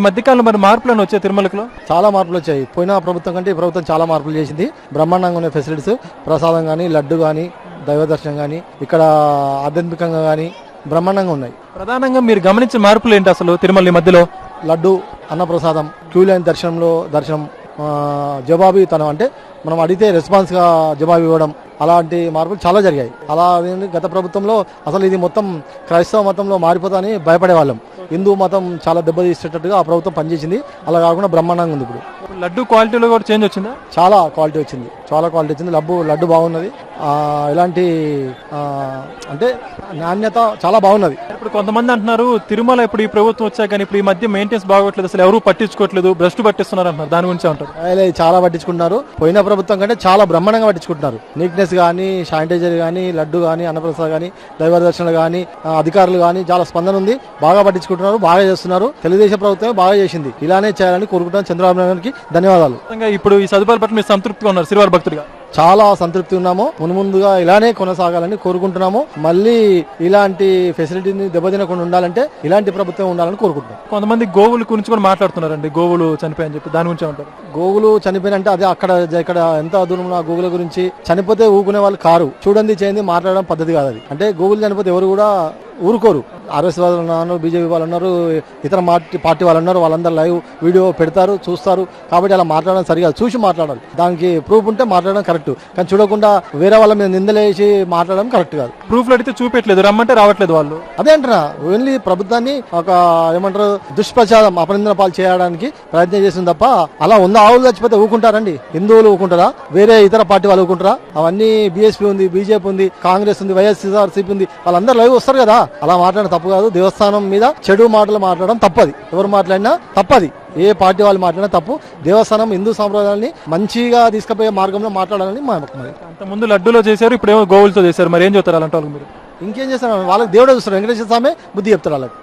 మధ్యకాలంలో మరి మార్పులను వచ్చాయి తిరుమలలో? చాలా మార్పులు వచ్చాయి. పోయిన ప్రభుత్వం కంటే ఈ ప్రభుత్వం చాలా మార్పులు చేసింది. బ్రహ్మాండంగా ఉన్న ఫెసిలిటీస్, ప్రసాదం కానీ, లడ్డు కానీ, దైవ దర్శనం కానీ, ఇక్కడ ఆధ్యాత్మికంగా కానీ బ్రహ్మాండంగా ఉన్నాయి. ప్రధానంగా మీరు గమనించిన మార్పులు ఏంటి అసలు తిరుమల ఈ మధ్యలో? లడ్డు, అన్నప్రసాదం, క్యూ లైన్ దర్శనం, జవాబీతనం, అంటే మనం అడిగితే రెస్పాన్స్ గా జవాబు ఇవ్వడం, అలాంటి మార్పులు చాలా జరిగాయి. అలా గత ప్రభుత్వంలో అసలు ఇది మొత్తం క్రైస్తవ మతంలో మారిపోతాని భయపడే వాళ్ళం. హిందూ మతం చాలా దెబ్బతీసేటట్టుగా ఆ ప్రభుత్వం పనిచేసింది. అలా కాకుండా బ్రహ్మాండంగా ఉంది. ఇప్పుడు లడ్డు క్వాలిటీలో కూడా చేంజ్ వచ్చిందా? చాలా క్వాలిటీ వచ్చింది. లడ్డు బాగున్నది. ఎలాంటి అంటే నాణ్యత చాలా బాగున్నది. ఇప్పుడు కొంతమంది అంటున్నారు తిరుమల ఇప్పుడు ఈ ప్రభుత్వం వచ్చాక కానీ ఇప్పుడు ఈ మధ్య మెయింటెన్స్ బాగోట్లేదు, అసలు ఎవరు పట్టించుకోవట్లేదు, భ్రష్టు పట్టిస్తున్నారు అంటున్నారు. దాని గురించి అంటారు. చాలా పట్టించుకుంటున్నారు. పోయిన ప్రభుత్వం కంటే చాలా బ్రహ్మాండంగా పట్టించుకుంటున్నారు. నీట్నెస్ కానీ, శానిటైజర్ కానీ, లడ్డు కానీ, అన్నప్రసాద్ కానీ, దైవ దర్శనలు కానీ, అధికారులు కానీ చాలా స్పందన ఉంది. బాగా పట్టించుకుంటున్నారు, బాగా చేస్తున్నారు. తెలుగుదేశం ప్రభుత్వమే బాగా చేసింది. ఇలానే చేయాలని కోరుకుంటున్నాను. చంద్రబాబు నాయుడు గారికి ధన్యవాదాలు. ఇప్పుడు ఈ సదుపాయాల పట్ల మీరు సంతృప్తిగా ఉన్నారు శ్రీవారి భక్తుడిగా? చాలా సంతృప్తి ఉన్నాము. ముందుగా ఇలానే కొనసాగాలని కోరుకుంటున్నాము. మళ్ళీ ఇలాంటి ఫెసిలిటీని దెబ్బతినకుండా ఉండాలంటే ఇలాంటి ప్రభుత్వం ఉండాలని కోరుకుంటున్నాం. కొంతమంది గోవుల గురించి కూడా మాట్లాడుతున్నారండి, గోవులు చనిపోయాయని చెప్పి. దాని గురించి ఉంటారు. గోవులు చనిపోయినంటే అదే ఇక్కడ ఎంత దూరంలో ఆ గోవుల గురించి చనిపోతే ఊకునే వాళ్ళు కారు. చూడండి చేయండి మాట్లాడడం పద్ధతి కాదు అది. అంటే గోవులు చనిపోతే ఎవరు కూడా ఊరుకోరు. ఆర్ఎస్ వాళ్ళు ఉన్నారు, బీజేపీ వాళ్ళు ఉన్నారు, ఇతర పార్టీ వాళ్ళు ఉన్నారు. వాళ్ళందరూ లైవ్ వీడియో పెడతారు, చూస్తారు. కాబట్టి అలా మాట్లాడడం సరిగా చూసి మాట్లాడాలి. దానికి ప్రూఫ్ ఉంటే మాట్లాడడం కరెక్ట్. కానీ చూడకుండా వేరే వాళ్ళ మీద నిందలేసి మాట్లాడడం కరెక్ట్ కాదు. ప్రూఫ్ లో అడిగితే చూపెట్టలేదు, రమ్మంటే రావట్లేదు వాళ్ళు. అదే అంటున్నా. ఓన్లీ ప్రభుత్వాన్ని ఒక ఏమంటారు దుష్ప్రచారం, అపనిందన పాలు చేయడానికి ప్రయత్నం చేసింది తప్ప అలా ఉందా? ఆవులు చచ్చిపోతే ఊకుంటారండి? హిందువులు ఊకుంటారా? వేరే ఇతర పార్టీ వాళ్ళు ఊకుంటారా? అవన్నీ బీఎస్పీ ఉంది, బీజేపీ ఉంది, కాంగ్రెస్ ఉంది, వైఎస్ఆర్సీపీ ఉంది. వాళ్ళందరూ లైవ్ వస్తారు కదా. అలా మాట్లాడడం తప్పు కాదు. దేవస్థానం మీద చెడు మాటలు మాట్లాడడం తప్పది. ఎవరు మాట్లాడినా తప్పది. ఏ పార్టీ వాళ్ళు మాట్లాడినా తప్పు. దేవస్థానం హిందూ సాంప్రదాయాన్ని మంచిగా తీసుకుపోయే మార్గంలో మాట్లాడాలని మా అంత ముందు లడ్డూలో చేశారు, ఇప్పుడు ఏమో గోవులతో చేశారు. మరి ఏం చెప్తారు అలాంటి వాళ్ళు? మీరు ఇంకేం చేస్తారు? వాళ్ళకి దేవుడే చూస్తారు. వెంకటేశ్వర స్వామి బుద్ధి చెప్తారు వాళ్ళకి.